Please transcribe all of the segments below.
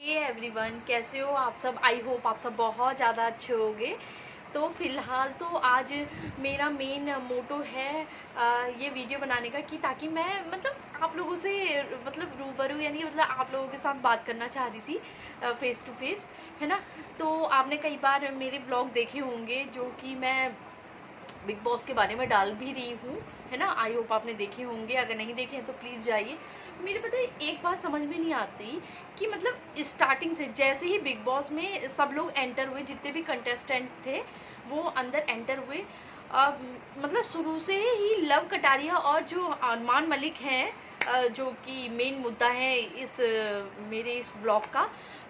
Hey everyone, कैसे हो आप सब। आई होप आप सब बहुत ज़्यादा अच्छे होंगे। तो फ़िलहाल तो आज मेरा मेन मोटो है ये वीडियो बनाने का कि ताकि मैं आप लोगों से रूबरू यानी आप लोगों के साथ बात करना चाह रही थी फ़ेस टू फेस, है ना। तो आपने कई बार मेरे ब्लॉग देखे होंगे जो कि मैं बिग बॉस के बारे में डाल भी रही हूँ, है ना। आई होप आपने देखे होंगे, अगर नहीं देखे हैं तो प्लीज़ जाइए। मेरे पता है एक बात समझ में नहीं आती कि स्टार्टिंग से जैसे ही बिग बॉस में सब लोग एंटर हुए, जितने भी कंटेस्टेंट थे वो अंदर एंटर हुए, शुरू से ही लव कटारिया और जो अरमान मलिक हैं, जो कि मेन मुद्दा है मेरे इस ब्लॉग का।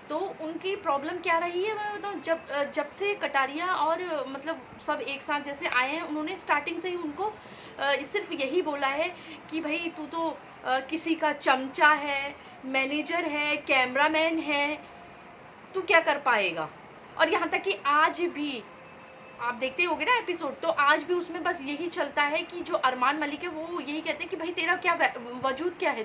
तो उनकी प्रॉब्लम क्या रही है मैं बताऊँ। जब से कटारिया और सब एक साथ जैसे आए हैं, उन्होंने स्टार्टिंग से ही उनको सिर्फ यही बोला है कि भाई तू तो किसी का चमचा है, मैनेजर है, कैमरामैन है, तू क्या कर पाएगा। और यहाँ तक कि आज भी आप देखते होगे ना एपिसोड, तो आज भी उसमें बस यही चलता है कि जो अरमान मलिक है वो यही कहते हैं कि भाई तेरा क्या वजूद क्या है,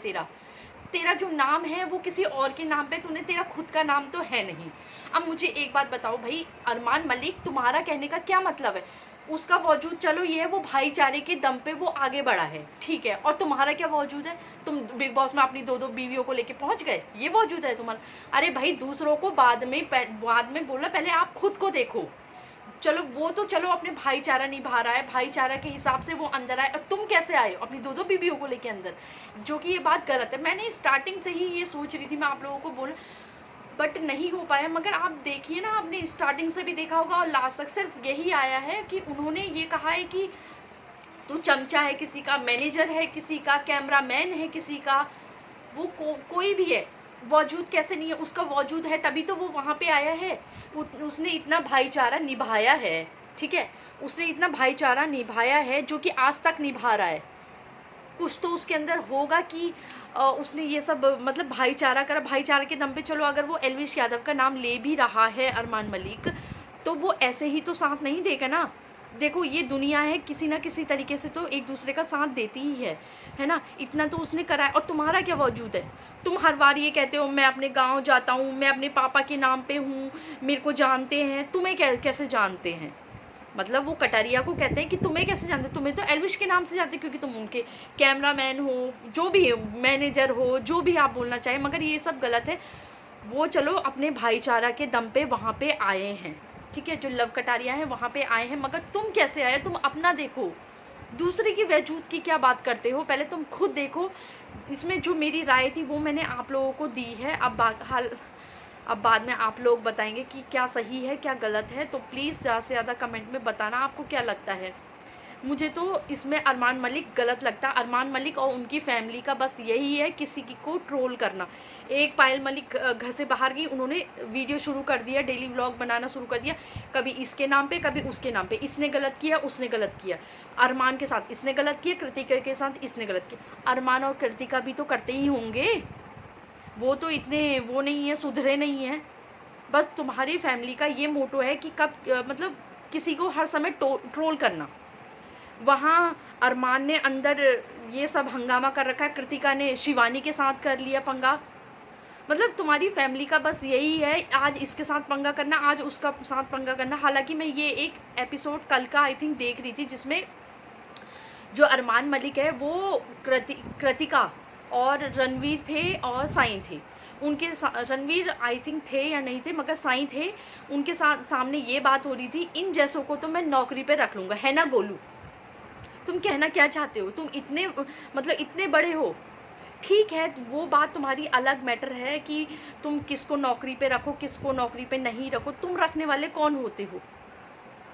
तेरा जो नाम है वो किसी और के नाम पे, तूने तेरा खुद का नाम तो है नहीं। अब मुझे एक बात बताओ भाई, अरमान मलिक तुम्हारा कहने का क्या मतलब है। उसका वजूद चलो ये है, वो भाईचारे के दम पे वो आगे बढ़ा है, ठीक है। और तुम्हारा क्या वजूद है, तुम बिग बॉस में अपनी दो बीवियों को लेके पहुंच गए, ये वजूद है तुम्हारा। अरे भाई दूसरों को बाद में बोलना, पहले आप खुद को देखो। चलो वो तो चलो अपने भाईचारा निभा रहा है, भाईचारा के हिसाब से वो अंदर आए, और तुम कैसे आए हो अपनी दो बीवियों को लेके अंदर, जो कि ये बात गलत है। मैंने स्टार्टिंग से ही ये सोच रही थी मैं आप लोगों को बोल, बट नहीं हो पाया। मगर आप देखिए ना, आपने स्टार्टिंग से भी देखा होगा और लास्ट तक सिर्फ यही आया है कि उन्होंने ये कहा है कि तू चमचा है, किसी का मैनेजर है, किसी का कैमरामैन है, किसी का वो कोई भी है। वजूद कैसे नहीं है, उसका वजूद है तभी तो वो वहाँ पे आया है। उसने इतना भाईचारा निभाया है, ठीक है। उसने इतना भाईचारा निभाया है जो कि आज तक निभा रहा है। कुछ तो उसके अंदर होगा कि उसने ये सब भाईचारा करा, भाईचारा के दम पे। चलो अगर वो एल्विश यादव का नाम ले भी रहा है अरमान मलिक, तो वो ऐसे ही तो साथ नहीं देगा ना। देखो ये दुनिया है, किसी ना किसी तरीके से तो एक दूसरे का साथ देती ही है ना। इतना तो उसने करा है। और तुम्हारा क्या वजूद है। तुम हर बार ये कहते हो मैं अपने गांव जाता हूँ, मैं अपने पापा के नाम पे हूँ, मेरे को जानते हैं। तुम्हें कैसे जानते हैं, वो कटारिया को कहते हैं कि तुम्हें कैसे जानते, तुम्हें तो एल्विश के नाम से जानते क्योंकि तुम उनके कैमरामैन हो, जो भी मैनेजर हो, जो भी आप बोलना चाहें। मगर ये सब गलत है। वो चलो अपने भाईचारा के दम पे वहाँ पे आए हैं, ठीक है। जो लव कटारिया हैं वहाँ पे आए हैं, मगर तुम कैसे आए, तुम अपना देखो। दूसरे की वजूद की क्या बात करते हो, पहले तुम खुद देखो। इसमें जो मेरी राय थी वो मैंने आप लोगों को दी है। अब बाद में आप लोग बताएंगे कि क्या सही है क्या गलत है। तो प्लीज़ ज़्यादा से ज़्यादा कमेंट में बताना आपको क्या लगता है। मुझे तो इसमें अरमान मलिक गलत लगता है। अरमान मलिक और उनकी फैमिली का बस यही है, किसी की को ट्रोल करना। एक पायल मलिक घर से बाहर गई, उन्होंने वीडियो शुरू कर दिया, डेली व्लॉग बनाना शुरू कर दिया, कभी इसके नाम पे कभी उसके नाम पे। इसने गलत किया, उसने गलत किया, अरमान के साथ इसने गलत किया, कृतिका के साथ इसने गलत किया। अरमान और कृतिका भी तो करते ही होंगे, वो तो इतने वो नहीं है, सुधरे नहीं है। बस तुम्हारी फैमिली का ये मोटो है कि कब किसी को हर समय ट्रोल करना। वहाँ अरमान ने अंदर ये सब हंगामा कर रखा है, कृतिका ने शिवानी के साथ कर लिया पंगा। तुम्हारी फैमिली का बस यही है, आज इसके साथ पंगा करना, आज उसका साथ पंगा करना। हालांकि मैं ये एक एपिसोड कल का आई थिंक देख रही थी, जिसमें जो अरमान मलिक है वो कृतिका और रणवीर थे और साईं थे। उनके रणवीर आई थिंक थे या नहीं थे, मगर साईं थे। उनके साथ सामने ये बात हो रही थी, इन जैसों को तो मैं नौकरी पे रख लूँगा, है ना गोलू। तुम कहना क्या चाहते हो, तुम इतने इतने बड़े हो, ठीक है। वो बात तुम्हारी अलग मैटर है कि तुम किसको नौकरी पे रखो, किसको नौकरी पे नहीं रखो। तुम रखने वाले कौन होते हो,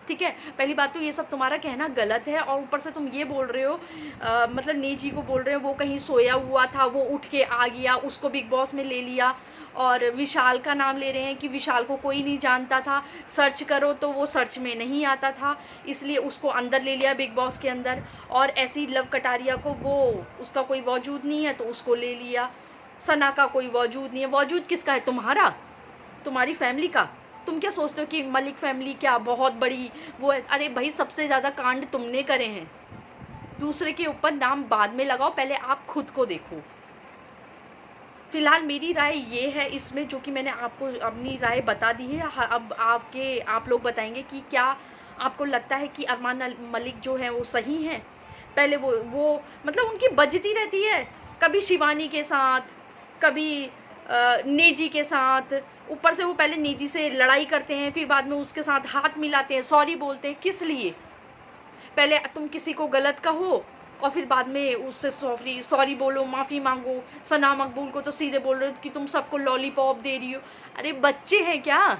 ठीक है। पहली बात तो ये सब तुम्हारा कहना गलत है। और ऊपर से तुम ये बोल रहे हो, नेजी को बोल रहे हो वो कहीं सोया हुआ था, वो उठ के आ गया, उसको बिग बॉस में ले लिया। और विशाल का नाम ले रहे हैं कि विशाल को कोई नहीं जानता था, सर्च करो तो वो सर्च में नहीं आता था, इसलिए उसको अंदर ले लिया बिग बॉस के अंदर। और ऐसी लव कटारिया को, वो उसका कोई वजूद नहीं है तो उसको ले लिया। सना का कोई वजूद नहीं है। वजूद किसका है, तुम्हारा, तुम्हारी फैमिली का। तुम क्या सोचते हो कि मलिक फैमिली क्या बहुत बड़ी वो है। अरे भाई सबसे ज़्यादा कांड तुमने करे हैं, दूसरे के ऊपर नाम बाद में लगाओ, पहले आप खुद को देखो। फ़िलहाल मेरी राय ये है इसमें, जो कि मैंने आपको अपनी राय बता दी है। अब आप लोग बताएंगे कि क्या आपको लगता है कि अरमान मलिक जो है वो सही हैं? पहले वो मतलब उनकी बजती रहती है, कभी शिवानी के साथ, कभी नेजी के साथ। ऊपर से वो पहले नेजी से लड़ाई करते हैं, फिर बाद में उसके साथ हाथ मिलाते हैं, सॉरी बोलते हैं। किस लिए? पहले तुम किसी को गलत कहो और फिर बाद में उससे सॉरी बोलो, माफ़ी मांगो। सना मकबूल को तो सीधे बोल रहे हो कि तुम सबको लॉलीपॉप दे रही हो। अरे बच्चे हैं क्या?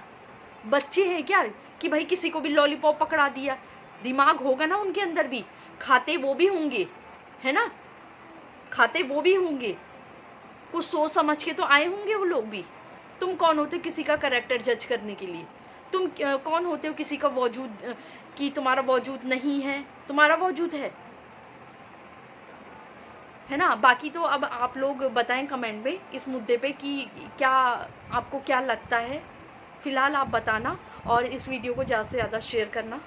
बच्चे हैं क्या कि भाई किसी को भी लॉलीपॉप पकड़ा दिया? दिमाग होगा ना उनके अंदर भी, खाते वो भी होंगे, है ना? खाते वो भी होंगे, कुछ सोच समझ के तो आए होंगे वो लोग भी। तुम कौन होते हो किसी का कैरेक्टर जज करने के लिए? तुम कौन होते हो किसी का वजूद, कि तुम्हारा वजूद नहीं है? तुम्हारा वजूद है ना? बाकी तो अब आप लोग बताएं कमेंट में इस मुद्दे पे कि क्या आपको क्या लगता है। फ़िलहाल आप बताना और इस वीडियो को ज़्यादा से ज़्यादा शेयर करना।